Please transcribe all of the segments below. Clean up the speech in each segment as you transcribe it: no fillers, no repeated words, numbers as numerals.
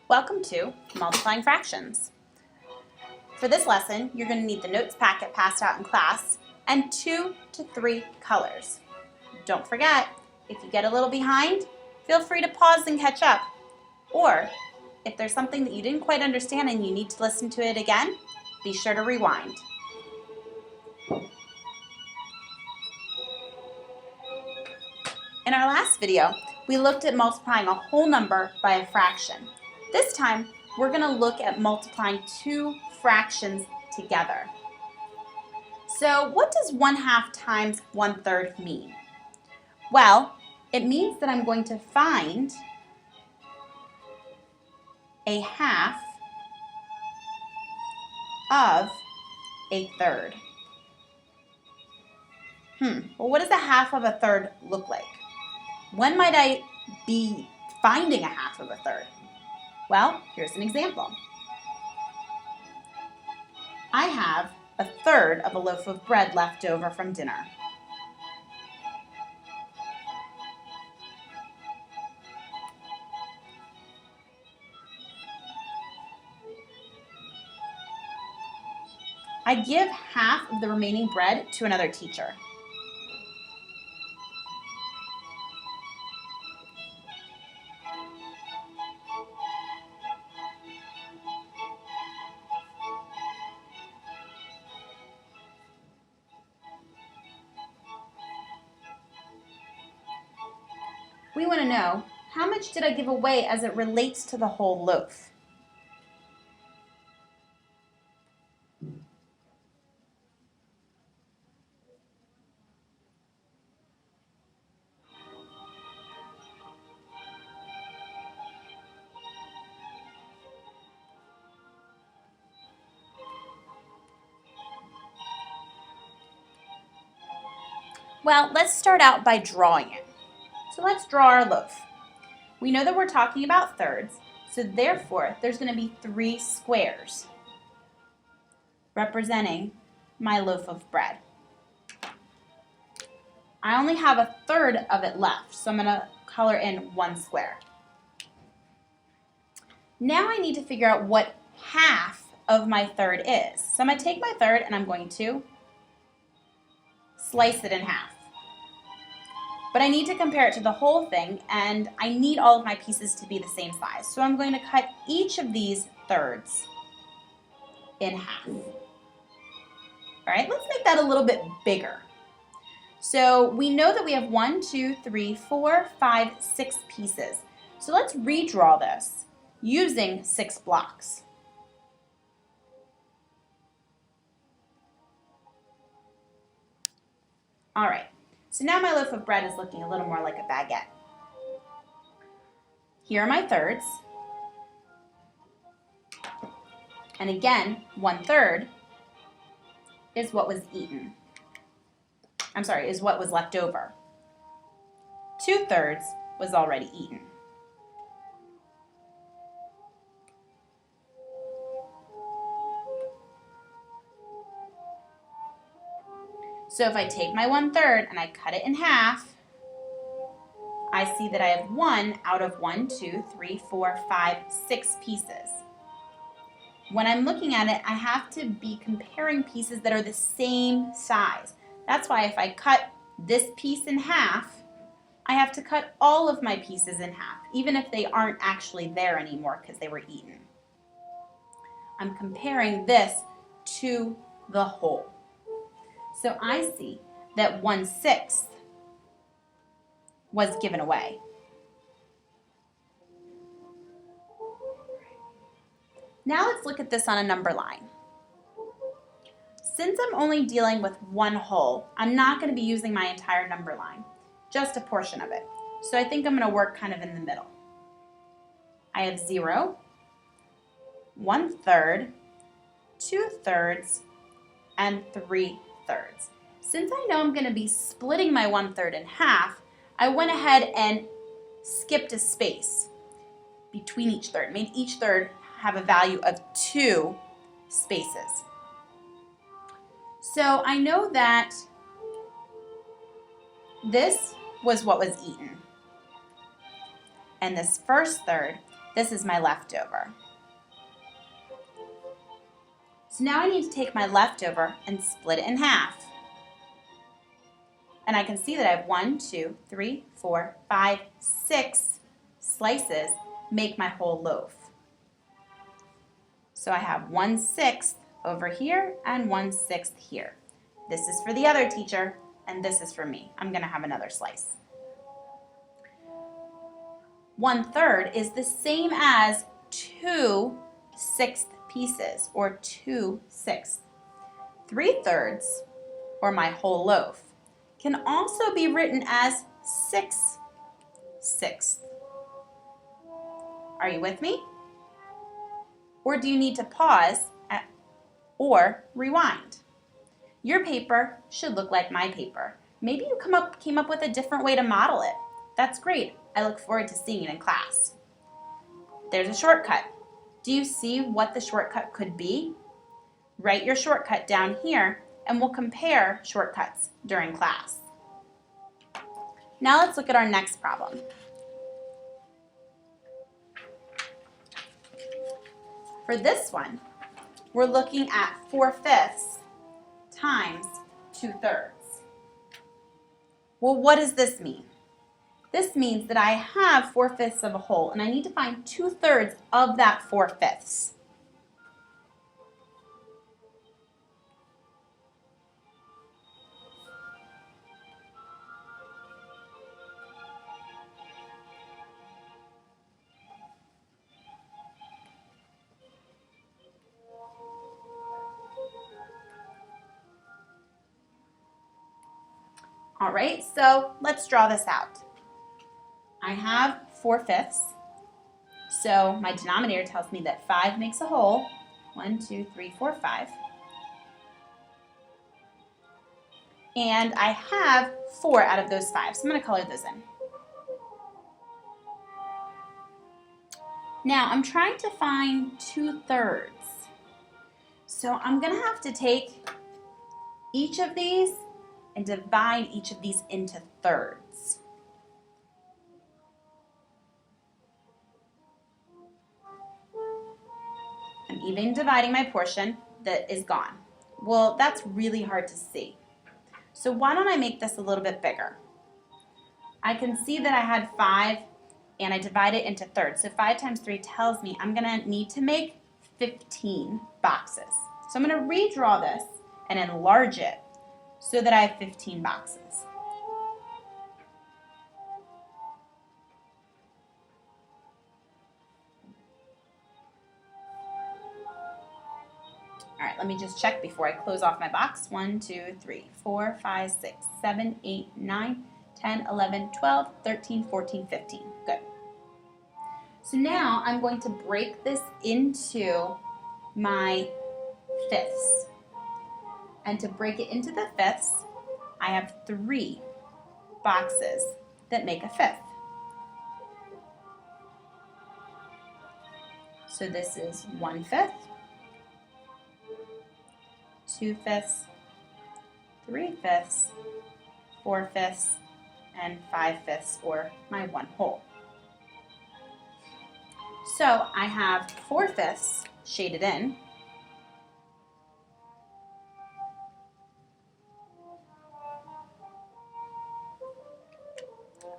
Welcome to Multiplying Fractions. For this lesson, you're going to need the notes packet passed out in class and 2 to 3 colors. Don't forget, if you get a little behind, feel free to pause and catch up. Or, if there's something that you didn't quite understand and you need to listen to it again, be sure to rewind. In our last video, we looked at multiplying a whole number by a fraction. This time, we're going to look at multiplying two fractions together. So what does 1/2 times 1/3 mean? Well, it means that I'm going to find a half of a third. Well, what does a half of a third look like? When might I be finding a half of a third? Well, here's an example. I have a third of a loaf of bread left over from dinner. I give half of the remaining bread to another teacher. We want to know, how much did I give away as it relates to the whole loaf? Well, let's start out by drawing it. So let's draw our loaf. We know that we're talking about thirds, so therefore there's going to be 3 squares representing my loaf of bread. I only have a third of it left, so I'm going to color in 1 square. Now I need to figure out what half of my third is. So I'm going to take my third and I'm going to slice it in half. But I need to compare it to the whole thing, and I need all of my pieces to be the same size. So I'm going to cut each of these thirds in half. All right, let's make that a little bit bigger. So we know that we have 1, 2, 3, 4, 5, 6 pieces. So let's redraw this using 6 blocks. All right. So now my loaf of bread is looking a little more like a baguette. Here are my thirds. And again, 1/3 is what was eaten. Is what was left over. 2/3 was already eaten. So if I take my 1/3 and I cut it in half, I see that I have 1 out of 1, 2, 3, 4, 5, 6 pieces. When I'm looking at it, I have to be comparing pieces that are the same size. That's why if I cut this piece in half, I have to cut all of my pieces in half, even if they aren't actually there anymore because they were eaten. I'm comparing this to the whole. So I see that 1/6 was given away. Now let's look at this on a number line. Since I'm only dealing with one whole, I'm not going to be using my entire number line, just a portion of it. So I think I'm going to work kind of in the middle. I have 0, 1/3, 2/3, and 3/3. Since I know I'm going to be splitting my 1/3 in half, I went ahead and skipped a space between each third, made each third have a value of 2 spaces. So I know that this was what was eaten. And this first third This is my leftover. So now I need to take my leftover and split it in half. And I can see that I have 1, 2, 3, 4, 5, 6 slices make my whole loaf. So I have 1/6 over here and 1/6 here. This is for the other teacher, and this is for me. I'm going to have another slice. 1/3 is the same as 2/6 pieces, or 2/6. 3/3, or my whole loaf, can also be written as 6/6. Are you with me? Or do you need to pause or rewind? Your paper should look like my paper. Maybe you came up with a different way to model it. That's great. I look forward to seeing it in class. There's a shortcut. Do you see what the shortcut could be? Write your shortcut down here and we'll compare shortcuts during class. Now let's look at our next problem. For this one, we're looking at 4/5 times 2/3. Well, what does this mean? This means that I have 4/5 of a whole, and I need to find 2/3 of that 4/5. All right, so let's draw this out. I have 4/5, so my denominator tells me that 5 makes a whole. 1, 2, 3, 4, 5. And I have 4 out of those 5, so I'm going to color those in. Now I'm trying to find 2/3. So I'm going to have to take each of these and divide each of these into thirds. I'm even dividing my portion that is gone. Well, that's really hard to see. So why don't I make this a little bit bigger? I can see that I had 5 and I divide it into thirds. So 5 times 3 tells me I'm going to need to make 15 boxes. So I'm going to redraw this and enlarge it so that I have 15 boxes. All right, let me just check before I close off my box. 1, 2, 3, 4, 5, 6, 7, 8, 9, 10, 11, 12, 13, 14, 15. Good. So now I'm going to break this into my fifths. And to break it into the fifths, I have 3 boxes that make a fifth. So this is 1/5, 2/5, 3/5, 4/5, and 5/5, or my 1 whole. So I have 4/5 shaded in.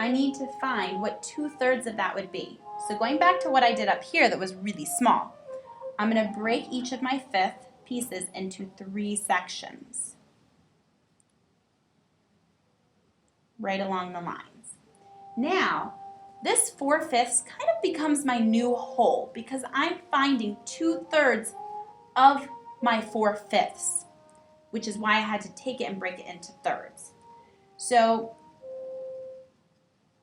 I need to find what 2/3 of that would be. So going back to what I did up here that was really small, I'm going to break each of my fifth pieces into 3 sections, right along the lines. Now, this 4/5 kind of becomes my new whole because I'm finding 2/3 of my 4/5, which is why I had to take it and break it into thirds. So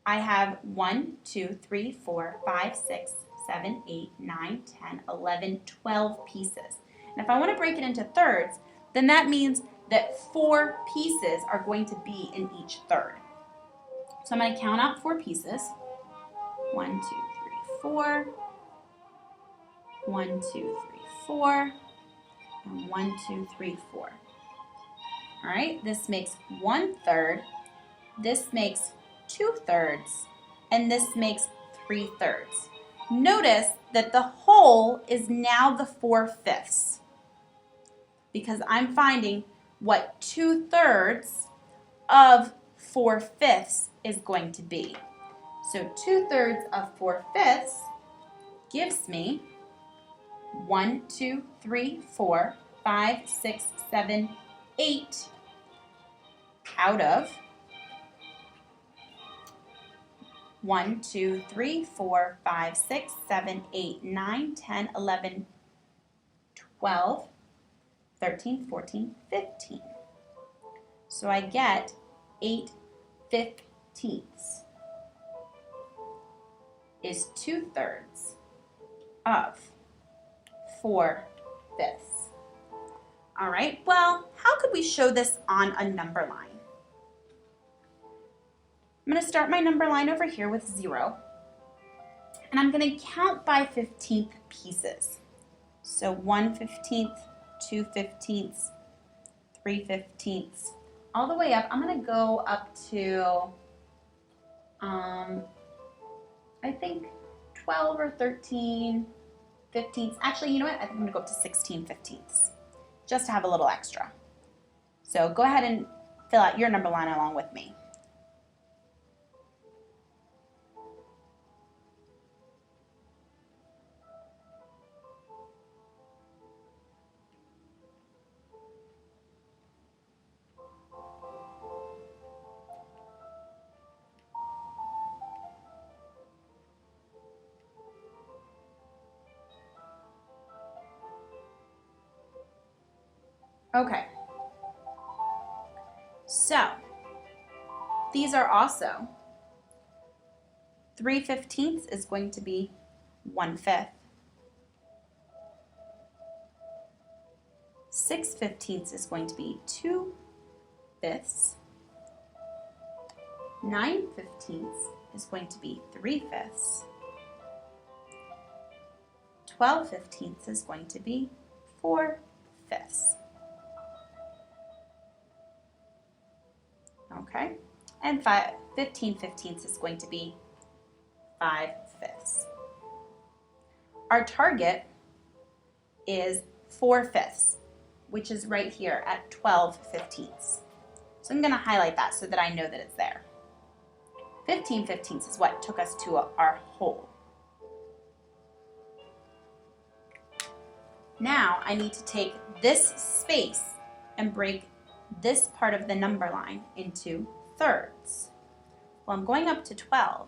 I have 1, 2, 3, 4, 5, 6, 7, 8, 9, 10, 11, 12 pieces. And if I want to break it into thirds, then that means that 4 pieces are going to be in each third. So I'm going to count out 4 pieces. 1, 2, 3, 4. 1, 2, 3, 4. And 1, 2, 3, 4. All right, this makes 1/3. This makes 2/3. And this makes 3/3. Notice that the whole is now the 4/5 because I'm finding what 2/3 of 4/5 is going to be. So 2/3 of 4/5 gives me 1, 2, 3, 4, 5, 6, 7, 8 out of 1, 2, 3, 4, 5, 6, 7, 8, 9, 10, 11, 12, 13, 14, 15. So I get 8/15 is 2/3 of 4/5. All right, well, how could we show this on a number line? I'm going to start my number line over here with 0, and I'm going to count by 15th pieces. So 1/15, 2/15, 3/15, all the way up. I'm going to go up to, I think 12 or 13 15ths. Actually, you know what? I think I'm going to go up to 16/15, just to have a little extra. So go ahead and fill out your number line along with me. Okay, so these are also 3/15 is going to be 1/5. 6/15 is going to be 2/5. 9/15 is going to be 3/5. 12/15 is going to be 4/5. Okay, and 15/15 is going to be 5/5. Our target is 4/5, which is right here at 12/15. So I'm going to highlight that so that I know that it's there. 15/15 is what took us to our whole. Now I need to take this space and break this part of the number line into thirds. Well, I'm going up to 12,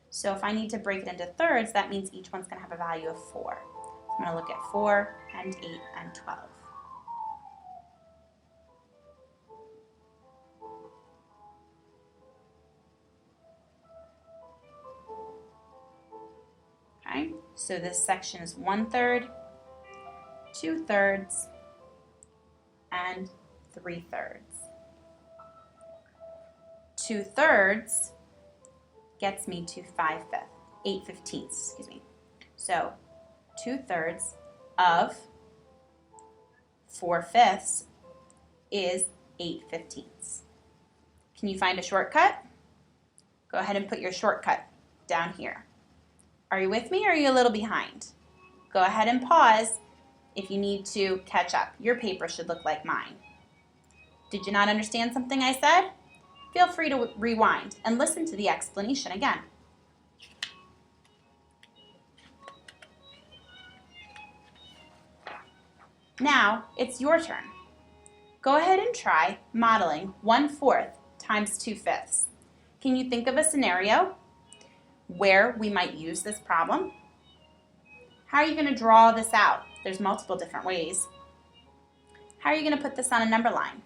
so if I need to break it into thirds, that means each one's going to have a value of 4. So I'm going to look at 4 and 8 and 12. Okay, so this section is 1/3, 2/3, and 3/3. 2/3 gets me to 8/15, excuse me. So 2/3 of 4/5 is 8/15. Can you find a shortcut? Go ahead and put your shortcut down here. Are you with me or are you a little behind? Go ahead and pause if you need to catch up. Your paper should look like mine. Did you not understand something I said? Feel free to rewind and listen to the explanation again. Now it's your turn. Go ahead and try modeling 1/4 times 2/5. Can you think of a scenario where we might use this problem? How are you going to draw this out? There's multiple different ways. How are you going to put this on a number line?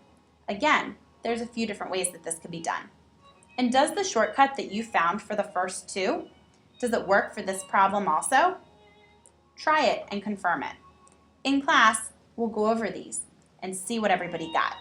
Again, there's a few different ways that this could be done. And does the shortcut that you found for the first two, does it work for this problem also? Try it and confirm it. In class, we'll go over these and see what everybody got.